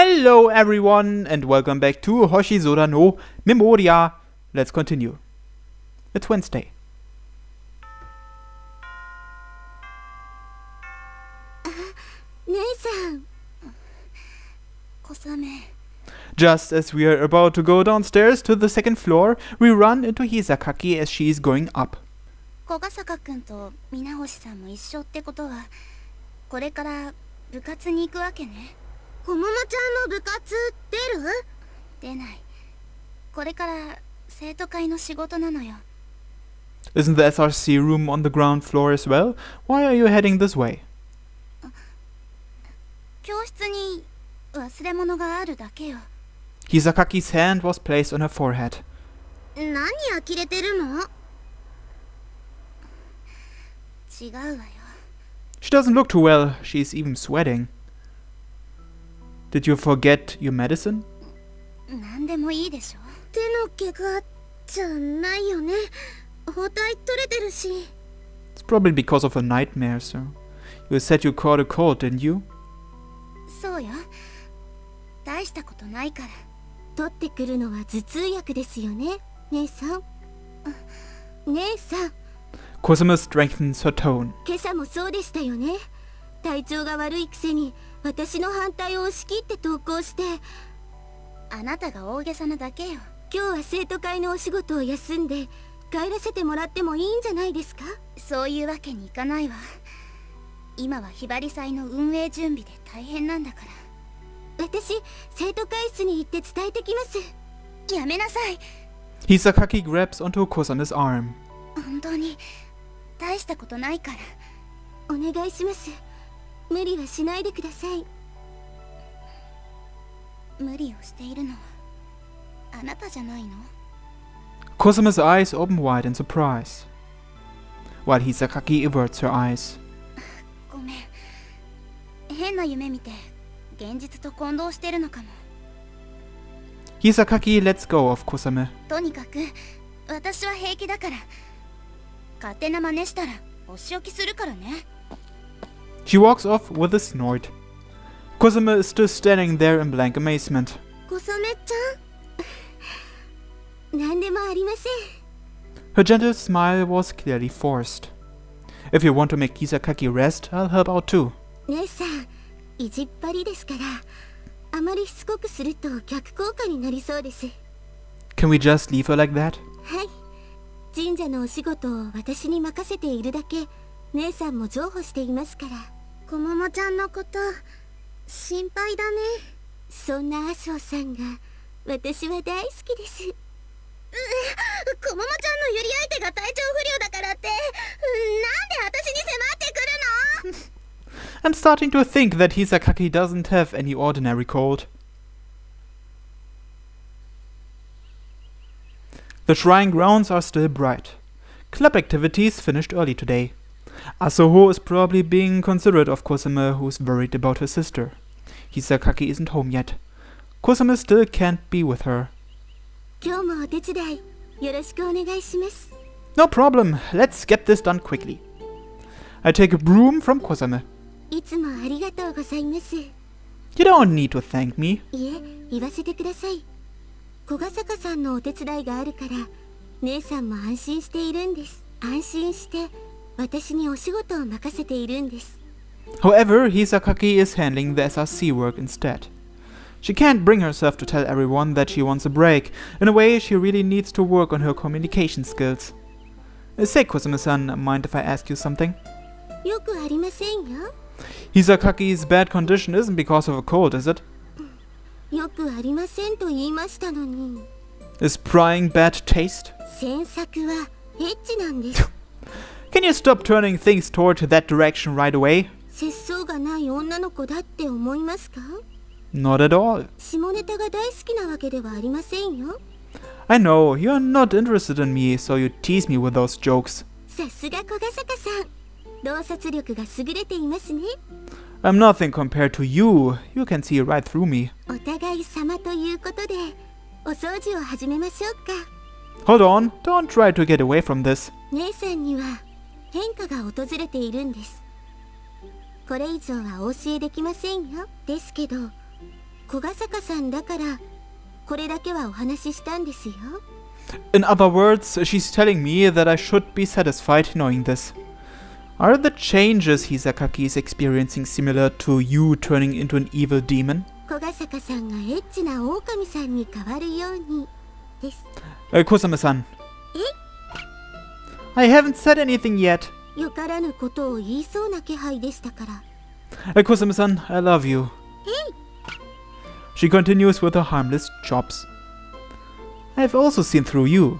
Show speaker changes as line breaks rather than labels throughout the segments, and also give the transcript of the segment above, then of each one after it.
Hello everyone and welcome back to Hoshizora no Memoria. Let's continue. It's Wednesday.
Kosame.
Just as we are about to go downstairs to the second floor, we run into Hisakaki as she is going up.
小笠原くんと皆星さんも一緒ってことは、これから部活に行くわけね。こももちゃんの部活出る？出ない。これから生徒会の仕事なのよ。
Isn't the SRC room on the ground floor as well? Why are you heading this way?
教室に忘れ物があるだけよ。
Hisakaki's hand was placed on her forehead.
何呆れてるの？違うわよ。
She doesn't look too well, she's even sweating. Did you forget your medicine?
何でもいいでしょ。手の怪我じゃないよね。包帯取れてるし。
It's probably because of a nightmare, sir. You said you caught a cold, didn't you?
そうよ。大したことないから。取ってくるのは頭痛薬ですよね、姉さん。姉さん。
Kosame strengthens her tone.
今朝もそうでしたよね。体調が悪いくせに私の反対を押し切って投稿して。あなたが大げさなだけよ。今日は生徒会のお仕事を休んで帰らせてもらってもいいんじゃないですか？そういうわけにいかないわ。今はひばり祭の運営準備で大変なんだから。私、生徒会室に行って伝えてきます。やめなさい。
Hisakaki grabs onto Kosame's arm.
本当に大したことないから。お願いします。無理はしないでください。無理をしているのはあなたじゃないの？
Kosame's eyes open wide in surprise, while Hisakaki averts her eyes.
ごめん。変な夢見て現実と混同してるのかも。
Hisakaki lets go of Kosame.
とにかく私は平気だから。勝手な真似したらお仕置きするからね。
She walks off with a snort. Kosame is still standing there in blank amazement.
コサメちゃん。何でもありません。
Her gentle smile was clearly forced. If you want to make Hisakaki rest, I'll help out too.
姉さん、意地っ張りですから、あまりしつこくすると逆効果になりそうです。
Can we just leave her like that?
はい。神社のお仕事を私に任せているだけ、姉さんも譲歩していますから。こももちゃんのこと、心配だね。そんな麻生さんが、私は大好きです。こももちゃんの寄り相手が体調不良だからって、なんで私に迫ってくるの？
I'm starting to think that Hisakaki doesn't have any ordinary cold. The shrine grounds are still bright. Club activities finished early today. Asoho is probably being considerate of Kosame, who's worried about her sister. Hisakaki isn't home yet. Kosame still can't be with her.
今日もお手伝いよろしくお願いします。
No problem, let's get this done quickly. I take a broom from Kosame.
いつもありがとうございます。
You don't need to thank me.
いえ、言わせてください。小笠原さんのお手伝いがあるから、姉さんも安心しているんです。安心して私にお仕事を任せているんです。
However, Hisakaki is handling the SRC work instead. She can't bring herself to tell everyone that she wants a break. In a way, she really needs to work on her communication skills. Say, Kosame-san, mind if I ask you something?
よくありませんよ。
Hisakaki's bad condition isn't because of a cold, is it?
よくありませんと言いましたのに。
Is prying bad taste?
詮索はエッチなんです。
Can you stop turning things toward that direction right away?
節操がない女の子だって思いますか？
Not at all.
下ネタが大好きなわけではありませんよ。
I know, you're not interested in me, so you tease me with those jokes.
さすが小笠原さん。洞察力が優れていますね。
I'm nothing compared to you. You can see right through me.
お互い様ということで、お掃除を始めましょうか。
Hold on, don't try to get away from this.
姉さんには変化が訪れているんです。これ以上はお教えできませんよ。ですけど、小笠原さんだからこれだけはお話ししたんですよ。
In other words, she's telling me that I should be satisfied knowing this. Are the changes Hisakaki is experiencing similar to you turning into an evil demon?
小笠原さんがエッチな狼さんに変わるようにです。
Kosame-san. I haven't said anything yet.
よからぬことを言いそうな気配でしたから。
Kosame-san, I love you. She continues with her harmless chops. I've also seen through you.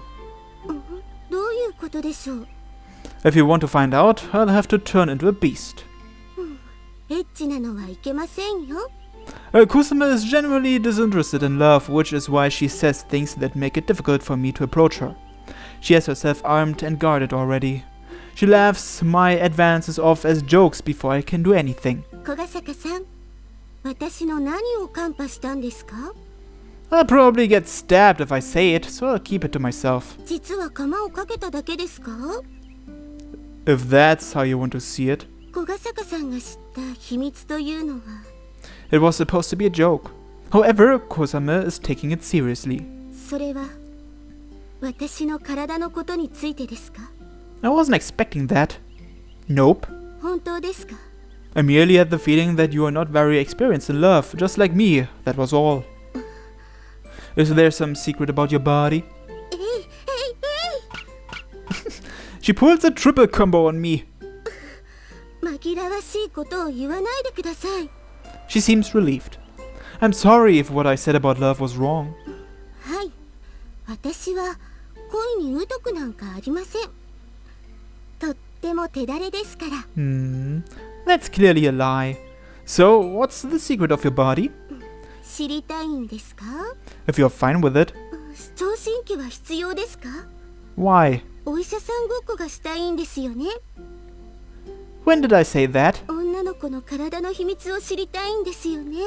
どういうことでしょう。
If you want to find out, I'll have to turn into a beast.
エッチなのはいけませんよ。
Kosame is genuinely disinterested in love, which is why she says things that make it difficult for me to approach her. She has herself armed and guarded already. She laughs my advances off as jokes before I can do anything.
小笠原さん、私の何をカンパしたんですか？
I'll probably get stabbed if I say it, so I'll keep it to myself.
実は釜をかけただけですか？
If that's how you want to see it.
小笠原さんが知った秘密というのは
It was supposed to be a joke. However, Kosame is taking it seriously.
それは私の体のことについてですか？
I wasn't expecting that. Nope.
本当ですか？
I merely had the feeling that you are not very experienced in love, just like me, that was all. Is there some secret about your body? She pulls a triple combo on me.
紛らわしいことを言わないでください。
She seems relieved. I'm sorry if what I said about love was wrong.
はい、私は恋に疎くなんかありません。とっても手だれですから。
That's clearly a lie. So, what's the secret of your body?
知りたいんですか？
If you're fine with it.
聴診器は必要ですか？
Why?
お医者さんごっこがしたいんですよね。
When did I say that?
女の子の体の秘密を知りたいんですよね。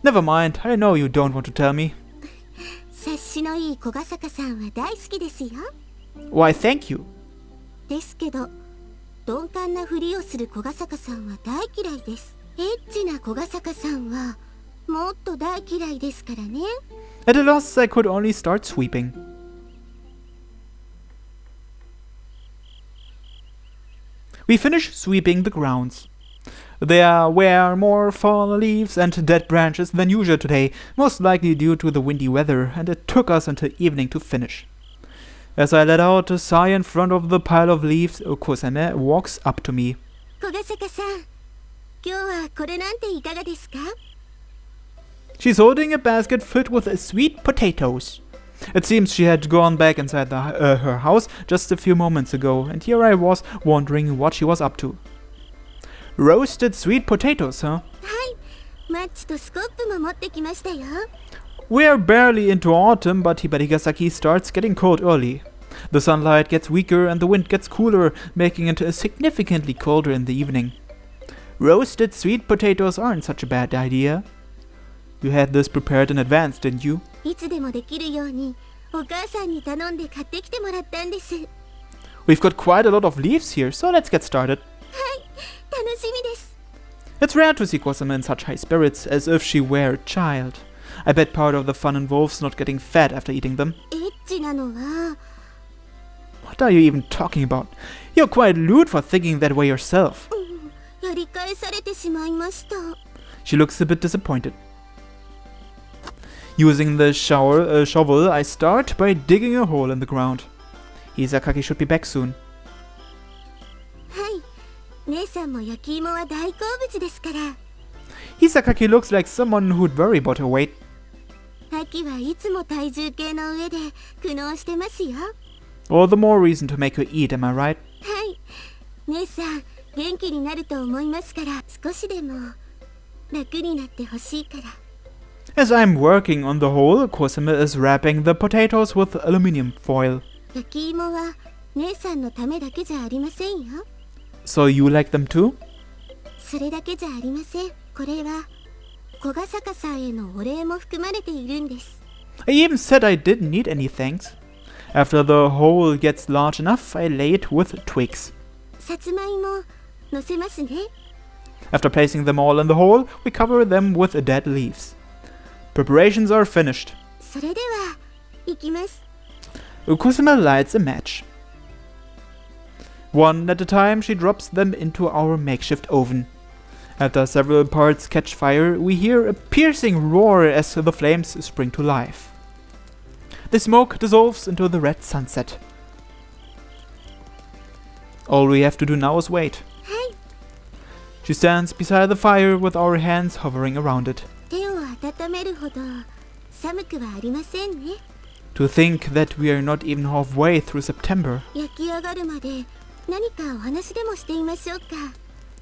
Never mind, I know you don't want to tell me.
察しのいい小笠原さんは大好きですよ。
Why, thank you.
ですけど、鈍感なふりをする小笠原さんは大嫌いです。エッチな小笠原さんはもっと大嫌いですからね。
At a loss, I could only start sweeping. We finish sweeping the grounds. There were more fallen leaves and dead branches than usual today, most likely due to the windy weather, and it took us until evening to finish. As I let out a sigh in front of the pile of leaves, Kosame walks up to me.
小笠原さん、今日はこれなんていかがですか？
She's holding a basket filled with sweet potatoes. It seems she had gone back inside her house just a few moments ago, and here I was wondering what she was up to. Roasted sweet potatoes, huh?
はい、マッチとスコップも持ってきましたよ。
We're barely into autumn, but Hibarigasaki starts getting cold early. The sunlight gets weaker and the wind gets cooler, making it significantly colder in the evening. Roasted sweet potatoes aren't such a bad idea. You had this prepared in advance, didn't you?
いつでもできるようにお母さんに頼んで買ってきてもらったんです。はい、
We've got quite a lot of leaves here, so let's get started.
楽しみです。
It's rare to see Kosame in such high spirits, as if she were a child. I bet part of the fun involves not getting fat after eating them.
エッチなのは
What are you even talking about? You're quite lewd for thinking that way yourself.
やり返されてしまいました。
She looks a bit disappointed. Using the shovel, I start by digging a hole in the ground. Hisakaki should be back soon.
はい、姉さんも焼き芋は大好物ですから。
Hisakaki looks like someone who'd worry about her weight.
秋はいつも体重計の上で苦悩してますよ。
All the more reason to make her eat, am I right?
はい、姉さん元気になると思いますから少しでも楽になってほしいから。
As I'm working on the hole, Kosame is wrapping the potatoes with aluminum foil.
焼き芋は姉さんのためだけじゃありませんよ。
So you like them too?
それだけじゃありません。これは小笠原さんへのお礼も含まれているんです。
I even said I didn't need any thanks. After the hole gets large enough, I lay it with twigs.
さつまいも乗せますね。
After placing them all in the hole, we cover them with dead leaves. Preparations are finished.
それでは行きます。
Kosame lights a match. One at a time, she drops them into our makeshift oven. After several parts catch fire, we hear a piercing roar as the flames spring to life. The smoke dissolves into the red sunset. All we have to do now is wait.
はい。
She stands beside the fire with our hands hovering around it.
手を温めるほど寒くはありませんね。
To think that we are not even halfway through September.
焼き上がるまで何かお話でもしていましょうか。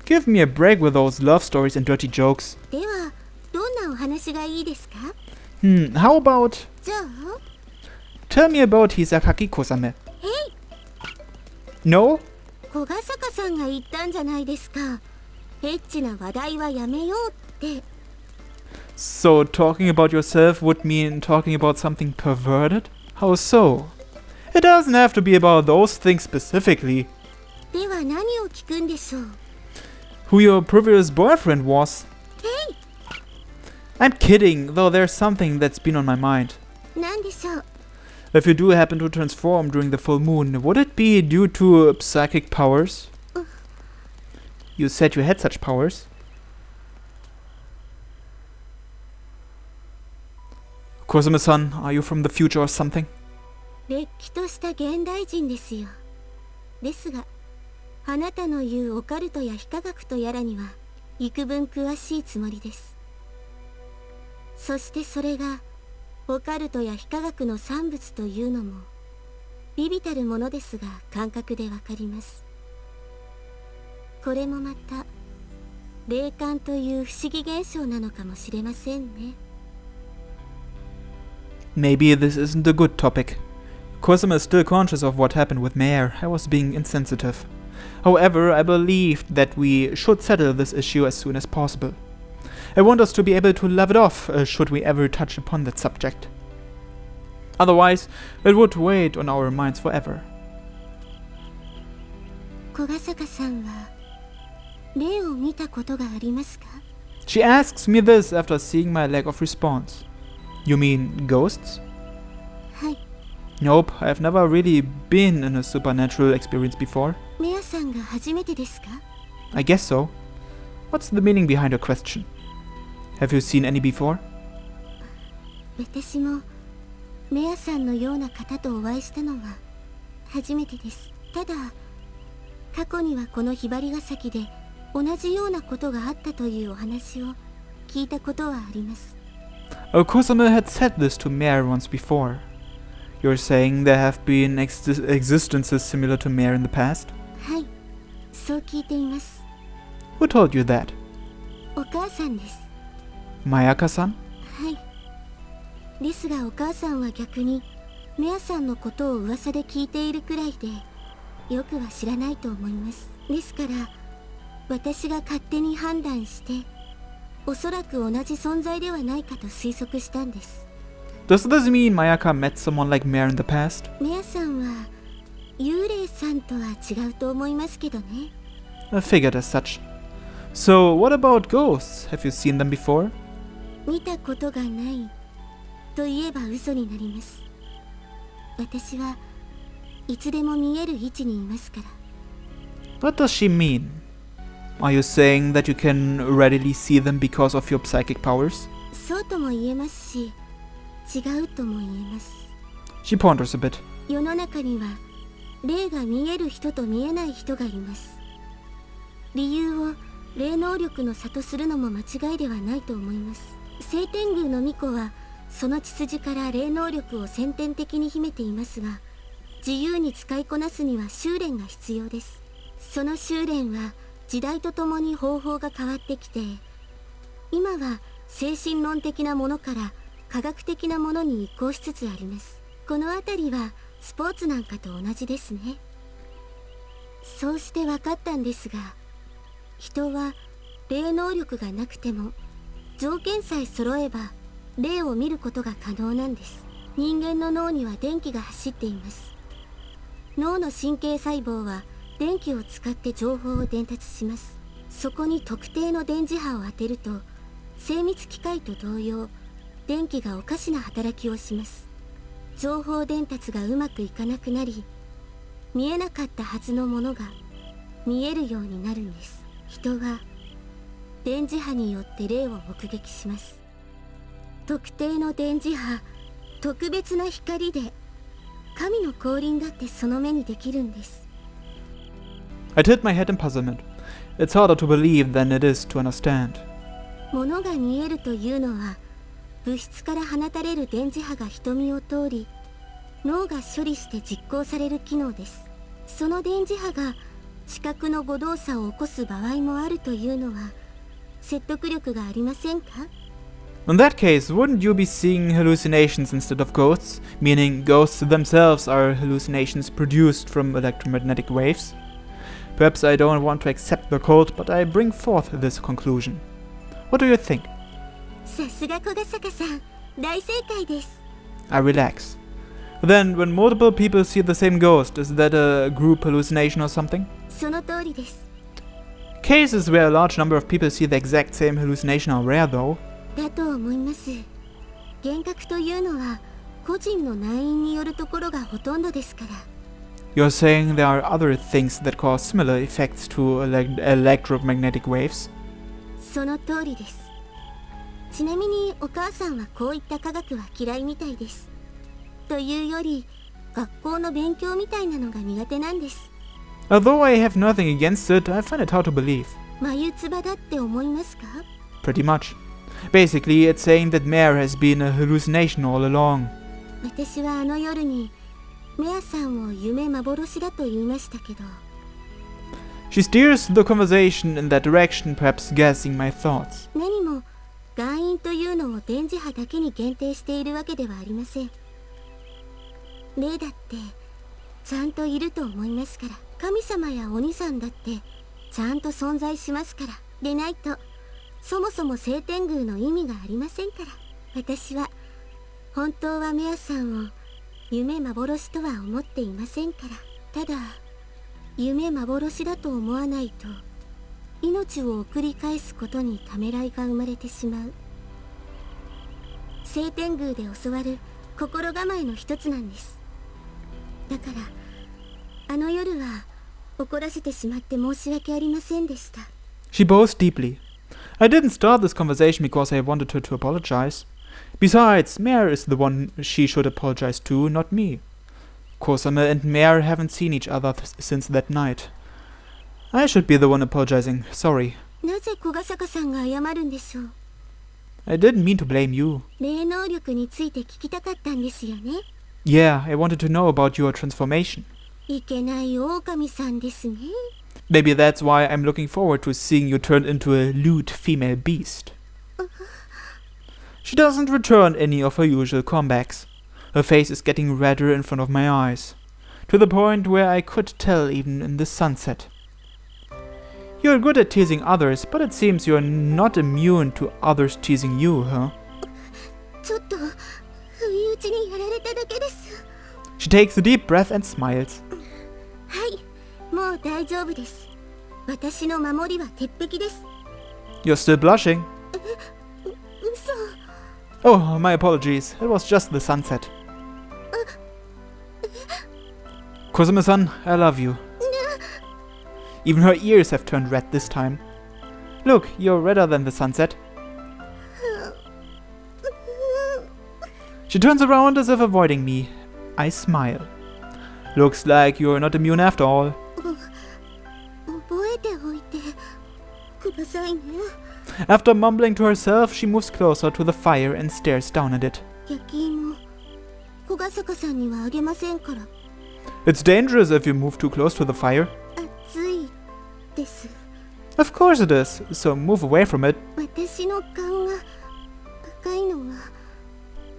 Give me a break with those love stories and dirty jokes.
ではどんなお話がいいですか？
How about...
じゃあ
Tell me about Hisakaki Kosame.
へい、
No?
小ヶ坂さんが言ったんじゃないですか。エッチな話題はやめようって。
So talking about yourself would mean talking about something perverted? How so? It doesn't have to be about those things specifically.
では何を聞くんでしょう？
Who your previous boyfriend was.
へい、
I'm kidding, though there's something that's been on my mind.
なんでしょう？
If you do happen to transform during the full moon, would it be due to psychic powers? You said you had such powers. Kosame-san, are you from the future or something?
れっきとした現代人ですよ。ですが、あなたの言うオカルトや非科学とやらには幾分詳しいつもりです。そしてそれがオカルトや非科学の産物というのも微々たるものですが感覚でわかります。これもまた霊感という不思議現象なのかもしれませんね。
Maybe this isn't a good topic. Kosame is still conscious of what happened with Meyer. I was being insensitive. However, I believe that we should settle this issue as soon as possible. I want us to be able to laugh it off should we ever touch upon that subject. Otherwise, it would weigh on our minds forever.
小ヶ坂さんは霊を見たことがありますか？
She asks me this after seeing my lack of response. You mean ghosts?
はい。
Nope, I've never really been in a supernatural experience before.
メアさんが初めてですか？
I guess so. What's the meaning behind her question? Have you seen any before?
私もメアさんのような方とお会いしたのは初めてです。ただ過去にはこのひばりが崎で同じようなことがあったというお話を聞いたことはあります。
Kosame had said this to Mare once before. You're saying there have been existences similar to Mare in the past?
はい、そう聞いています。
Who told you that?
お母さんです。
Mayaka-san?
はい。ですがお母さんは逆にメアさんのことを噂で聞いているくらいでよくは知らないと思います。ですから私が勝手に判断しておそらく同じ存在ではないかと推測したんです。
Does this mean Mayaka met someone like Mare in the past?
メアさんは幽霊さんとは違うと思いますけどね。
I figured as such. So, what about ghosts? Have you seen them before?
見たことがないと言えば嘘になります。私はいつでも見える位置にいますから。
What does she mean? Are you saying that you can readily see them because of your psychic powers?
そうとも言えますし、違うとも言えます。
She ponders a bit.
世の中には霊が見える人と見えない人がいます。理由を霊能力の差とするのも間違いではないと思います。聖天宮の巫女はその血筋から霊能力を先天的に秘めていますが、自由に使いこなすには修練が必要です。その修練は時代とともに方法が変わってきて、今は精神論的なものから科学的なものに移行しつつあります。この辺りはスポーツなんかと同じですね。そうして分かったんですが、人は霊能力がなくても条件さえ揃えば霊を見ることが可能なんです。人間の脳には電気が走っています。脳の神経細胞は電気を使って情報を伝達します。そこに特定の電磁波を当てると精密機械と同様電気がおかしな働きをします。情報伝達がうまくいかなくなり、見えなかったはずのものが見えるようになるんです。人は電磁波によって霊を目撃します。特定の電磁波、特別な光で神の降臨だってその目にできるんです。
I tilt my head in puzzlement. It's harder to believe than it is to understand.
物が見えるというのは、物質から放たれる電磁波が瞳を通り、脳が処理して実行される機能です。その電磁波が視覚の誤動作を起こす場合もあるというのは説得力がありませんか?
In that case, wouldn't you be seeing hallucinations instead of ghosts? Meaning ghosts themselves are hallucinations produced from electromagnetic waves? Perhaps I don't want to accept the cult, but I bring forth this conclusion. What do you think?
さすが小ヶ坂さん、大正解です。
I relax. Then, when multiple people see the same ghost, is that a group hallucination or something?
その通りです。
Cases where a large number of people see the exact same hallucination are rare, though.
だと思います。幻覚というのは個人の内因によるところがほとんどですから。
You're saying there are other things that cause similar effects to electromagnetic waves?
その通りです。ちなみにお母さんはこういった科学は嫌いみたいです。というより、学校の勉強みたいなのが苦手なんです。
Although I have nothing against it, I find it hard to believe.
眉唾だって思いますか?
Pretty much. Basically, it's saying that Mare has been a hallucination all along.
私はあの夜にメアさんを夢幻だと言いましたけど。
She steers the conversation in that direction, perhaps guessing my thoughts.
何も外因というのを電磁波だけに限定しているわけではありません。霊だってちゃんといると思いますから。神様や鬼さんだってちゃんと存在しますから。でないとそもそも聖天宮の意味がありませんから。私は本当はメアさんを夢幻とは思っていませんから。ただ夢幻だと思わないと命を送り返すことにためらいが生まれてしまう。聖天宮で教わる心構えの一つなんです。だからあの夜は怒らせてしまって申し訳ありませんでした。
She bows deeply. I didn't start this conversation because I wanted her to apologize. Besides, Mare is the one she should apologize to, not me. Kosame and Mare haven't seen each other since that night. I should be the one apologizing. Sorry.
なぜ小ヶ坂さんが謝るんでしょう?
I didn't mean to blame you.
霊能力について聞きたかったんですよね。
Yeah, I wanted to know about your transformation.
いけない狼さんですね。
Maybe that's why I'm looking forward to seeing you turn into a lewd female beast. She doesn't return any of her usual comebacks. Her face is getting redder in front of my eyes, to the point where I could tell even in the sunset. You're good at teasing others, but it seems you're not immune to others teasing you, huh?
ちょっと不意打ちにやられただけです。
She takes a deep breath and smiles.
はい、もう大丈夫です。私の守りは鉄壁です。
You're still blushing.
嘘。
Oh, my apologies. It was just the sunset. Kosame-san, I love you. Even her ears have turned red this time. Look, you're redder than the sunset. She turns around as if avoiding me. I smile. Looks like you're not immune after all.
覚えておいてくださいね。
After mumbling to herself, she moves closer to the fire and stares down at it.
焼き芋、小ヶ坂さんにはあげませんから。
It's dangerous if you move too close to the fire.
熱いです。
Of course it is, so move away from it.
私の顔が赤いのは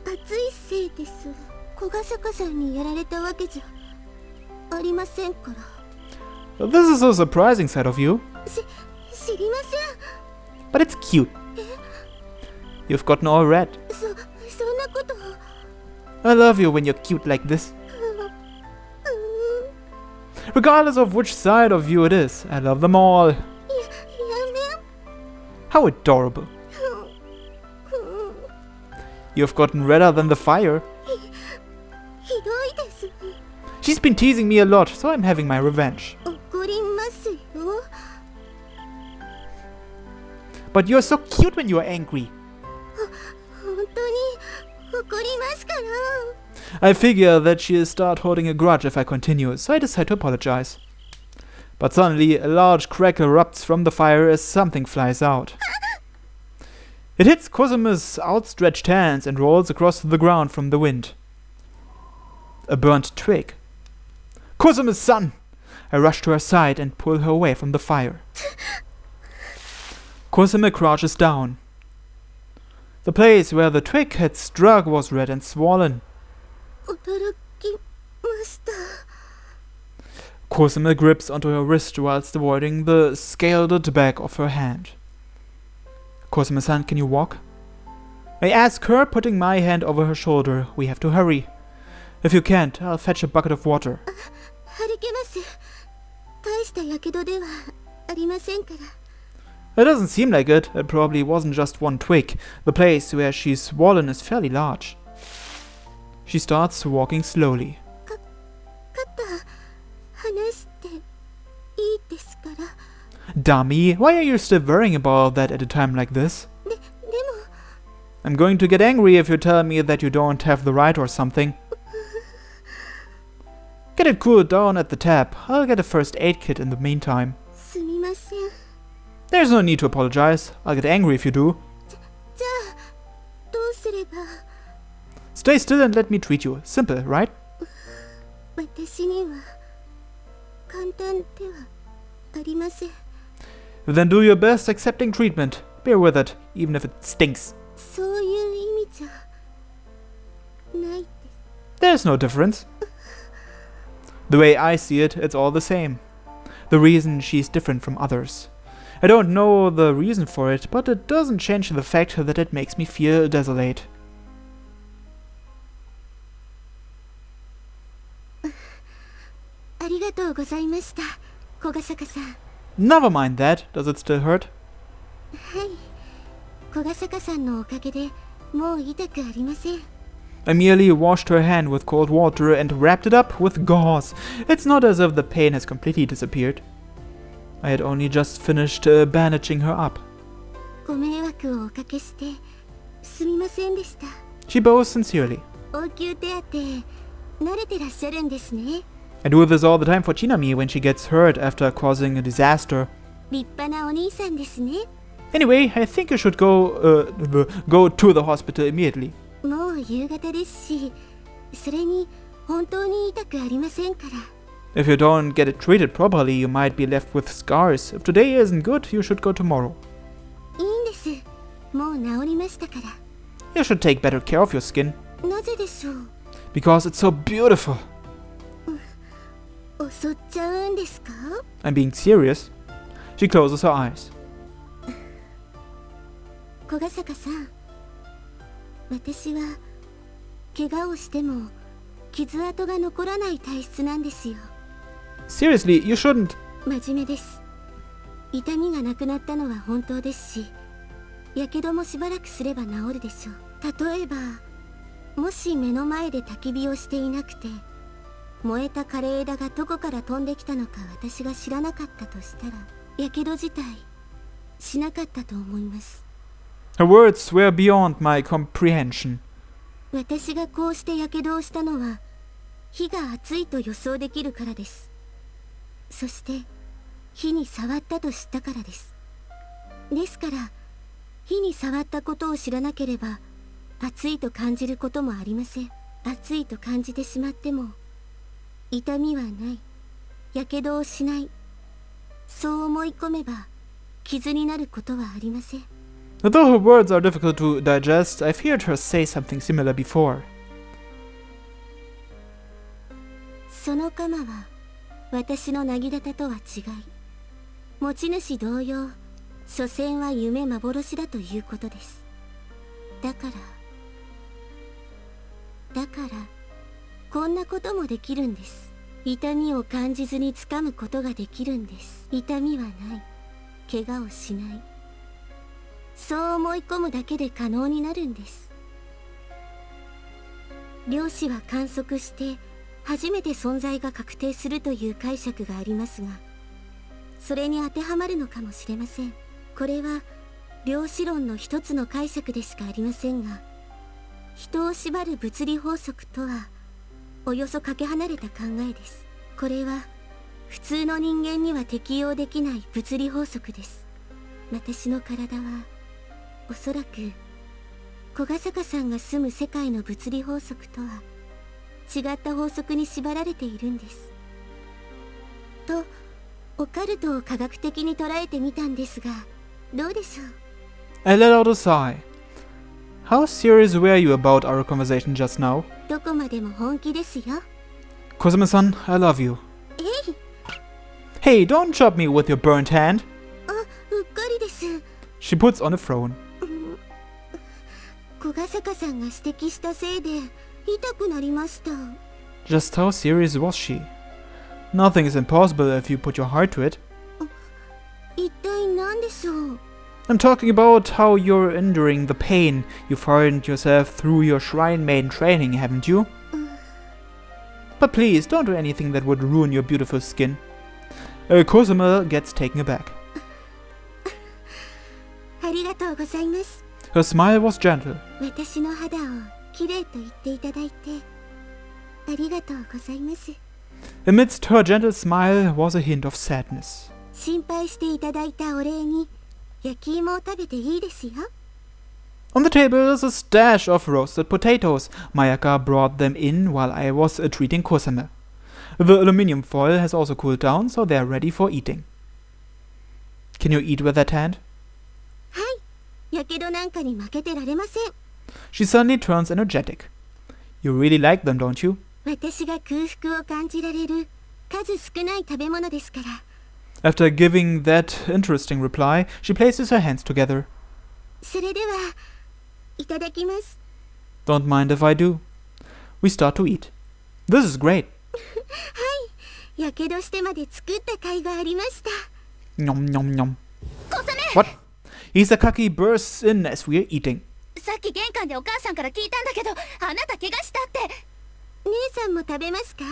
暑いせいです。小ヶ坂さんにやられたわけじゃありませんから。
This is a surprising side of you.
知りません。
But it's cute. You've gotten all red.
そんなこと。
I love you when you're cute like this. Regardless of which side of you it is, I love them all.
やめ。
How adorable. You've gotten redder than the fire.
ひどいです。
She's been teasing me a lot, so I'm having my revenge.
怒りますよ。
But you're so cute when you're angry.
本当に怒りますから。
I figure that she'll start holding a grudge if I continue, so I decide to apologize. But suddenly, a large crackle erupts from the fire as something flies out. It hits Kosame's outstretched hands and rolls across the ground from the wind. A burnt twig. Kosame's son! I rush to her side and pull her away from the fire. Kosame crouches down. The place where the twig had struck was red and swollen.
驚きました。
Kosame grips onto her wrist whilst avoiding the scalded back of her hand. Kosame-san, can you walk? I ask her, putting my hand over her shoulder. We have to hurry. If you can't, I'll fetch a bucket of water.
歩けます。大したやけどではありませんから。
It doesn't seem like it. It probably wasn't just one twig. The place where she's swollen is fairly large. She starts walking slowly.
肩離していいですから。
Dummy, why are you still worrying about that at a time like this?
でも
I'm going to get angry if you tell me that you don't have the right or something. Get it cooled down at the tap. I'll get a first aid kit in the meantime.
すみません。
There's no need to apologize. I'll get angry if you do.
じゃあどうすれば。
Stay still and let me treat you. Simple, right?
私には簡単ではありません。
Then do your best accepting treatment. Bear with it, even if it stinks.
そういう意味じゃないです。
There's no difference. The way I see it, it's all the same. The reason she's different from others. I don't know the reason for it, but it doesn't change the fact that it makes me feel desolate.
ありがとうございました、小ヶ坂さん。
Never mind that. Does it still hurt?
はい、小ヶ坂さんのおかげでもう痛くありません。
I merely washed her hand with cold water and wrapped it up with gauze. It's not as if the pain has completely disappeared. I had only just finished bandaging her up.
ご迷惑をおかけしてすみませんでした。
She bows sincerely.
応急手当慣れてらっしゃるんですね。
I do this all the time for Chinami when she gets hurt after causing a disaster.
立派なお兄さんですね。
Anyway, I think you should go to the hospital immediately.
もう夕方ですし、それに本当に痛くありませんから。
If you don't get it treated properly, you might be left with scars. If today isn't good, you should go tomorrow.
いいんです。もう治りましたから。
You should take better care of your skin.
なぜでしょう。
Because it's so beautiful.
襲っちゃうんですか？
I'm being serious. She closes her eyes.
小ヶ坂さん、私は怪我をしても傷跡が残らない体質なんですよ。
Seriously, you shouldn't.
真面目です。痛みがなくなったのは本当ですし、やけどもしばらくすれば治るでしょう。例えば、もし目の前で焚き火をしていなくて、燃えた枯れ枝がどこから飛んできたのか私が知らなかったとしたら、やけど自体しなかったと思います。
Her words were beyond my comprehension.
私がこうしてやけどをしたのは、火が熱いと予想できるからです。そして火に触ったと知ったからです。ですから火に触ったことを知らなければ熱いと感じることもありません。熱いと感じてしまっても痛みはない、やけどをしない、そう思い込めば傷になることはありません。
Although her words are difficult to digest, I've heard her say something similar before.
その鎌は私のなぎだたとは違い、持ち主同様、所詮は夢幻だということです。だからこんなこともできるんです。痛みを感じずに掴むことができるんです。痛みはない、怪我をしない、そう思い込むだけで可能になるんです。量子は観測して初めて存在が確定するという解釈がありますが、それに当てはまるのかもしれません。これは量子論の一つの解釈でしかありませんが、人を縛る物理法則とはおよそかけ離れた考えです。これは普通の人間には適用できない物理法則です。私の体はおそらく小ヶ坂さんが住む世界の物理法則とは違った法則に縛られているんです。とオカルトを科学的に捉えてみたんですが、どうでしょう。
I let out a sigh. How serious were you about our conversation just now?
どこまでも本気ですよ。
Kosame-san, I love you.
えい、
Hey, don't chop me with your burnt hand.
あ、うっかりです。
She puts on a frown.
小ヶ坂さんが指摘したせいで痛くなりました。
Just how serious was she? Nothing is impossible if you put your heart to it.
一体何でしょう。
I'm talking about how you're enduring the pain you find yourself through your Shrine Maiden training, haven't you? But please, don't do anything that would ruin your beautiful skin. Kosame gets taken aback.
ありがとうございます。
Her smile was gentle.
私の肌をきれいと言っていただいてありがとうございます。
Amidst her gentle smile was a hint of sadness.
心配していただいたお礼に焼き芋を食べていいですよ。
On the table is a stash of roasted potatoes. Mayaka brought them in while I was treating Kosame. The aluminium foil has also cooled down, so they are ready for eating. Can you eat with that hand?
はい、やけどなんかに負けてられません。
She suddenly turns energetic. You really like them, don't you?
私が空腹を感じられる数少ない食べ物ですから。
After giving that interesting reply, she places her hands together.
それではいただきます。
Don't mind if I do. We start to eat. This is great.
やけどしてまで作った甲斐がありました。
Nom nom nom.
小雨、
What? Hisakaki bursts in as we are eating.
さっき玄関でお母さんから聞いたんだけど、あなた怪我したって。姉さんも食べますか？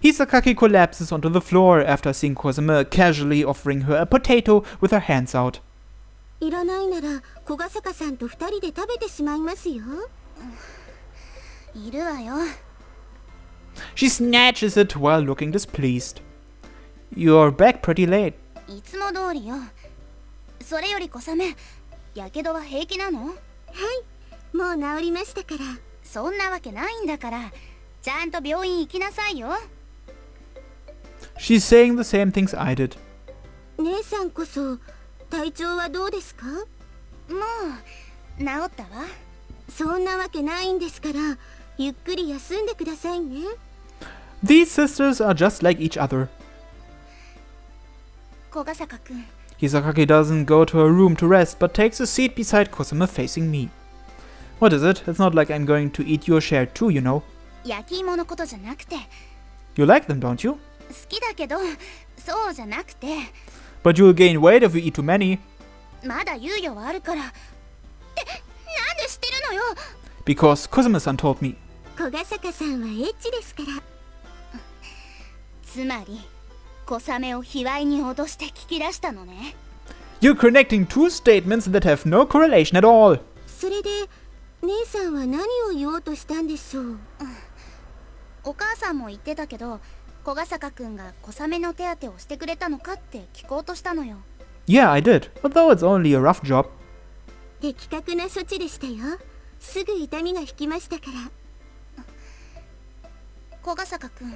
Hisakaki collapses onto the floor after seeing Kosame casually offering her a potato with her hands out.
いらないなら小ヶ坂さんと二人で食べてしまいますよ。いるわよ。
She snatches it while looking displeased. You're back pretty late.
いつも通りよ。それより小雨、やけどは平気なの？はい、もう治りましたから。そんなわけないんだから、ちゃんと病院行きなさいよ。
She's saying the same things I did.
姉さんこそ体調はどうですか？もう治ったわ。そんなわけないんですから、ゆっくり休んでくださいね。
These sisters are just like each other.
小ヶ坂くん。
Hisakaki doesn't go to her room to rest, but takes a seat beside Kosame facing me. What is it? It's not like I'm going to eat your share too, you know.
焼き芋のことじゃなくて。
You like them, don't you?
好きだけど、そうじゃなくて。
But you'll gain weight if you eat too many.
まだ猶予はあるから。って、なんで知ってるのよ。
Because Kosame-san told me.
小ヶ坂さんはエッチですから。つまり、小雨を卑猥に脅して聞き出したのね。
You're connecting two statements that have no correlation at all.
それで、姉さんは何を言おうとしたんでしょう。お母さんも言ってたけど、小ヶ坂くんが小雨の手当てをしてくれたのかって聞こうとしたのよ。
Yeah, I did. Although it's only a rough job.
的確な処置でしたよ。すぐ痛みが引きましたから。小ヶ坂くん、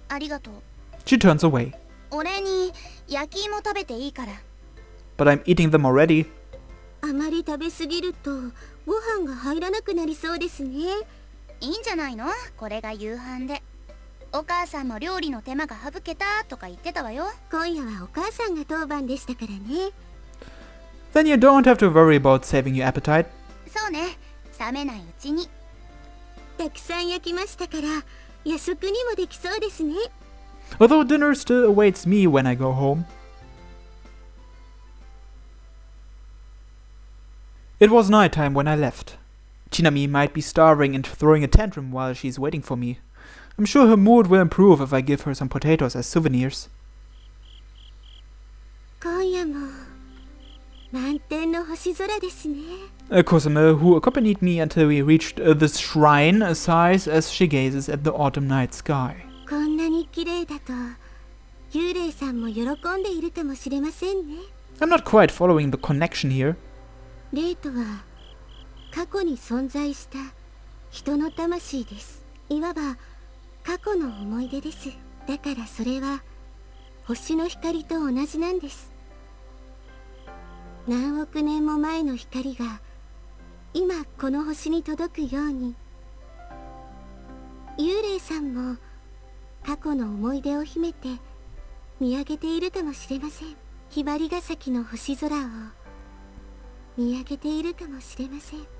ありがとう。
She turns away.
お礼に焼き芋食べていいから。
But I'm eating them already.
あまり食べすぎるとご飯が入らなくなりそうですね。いいんじゃないの？これが夕飯で。お母さんも料理の手間が省けたとか言ってたわよ。今夜はお母さんが当番でしたからね。
Then you don't have to worry about saving your appetite.
そうね、冷めないうちに。たくさん焼きましたから夜食にもできそうですね。
Although dinner still awaits me when I go home. It was nighttime when I left. Chinami might be starving and throwing a tantrum while she's waiting for me. I'm sure her mood will improve if I give her some potatoes as souvenirs.
今夜も満天の星空ですね。
Kosame, who accompanied me until we reached the shrine, sighs as she gazes at the autumn night sky.
こんなに綺麗だと幽霊さんも喜んでいるかもしれませんね。
I'm not quite following the connection here.
霊とは過去に存在した人の魂です。いわば過去の思い出です。だからそれは星の光と同じなんです。何億年も前の光が今この星に届くように、幽霊さんも過去の思い出を秘めて見上げているかもしれません。ひばりが咲きの星空を見上げているかもしれません。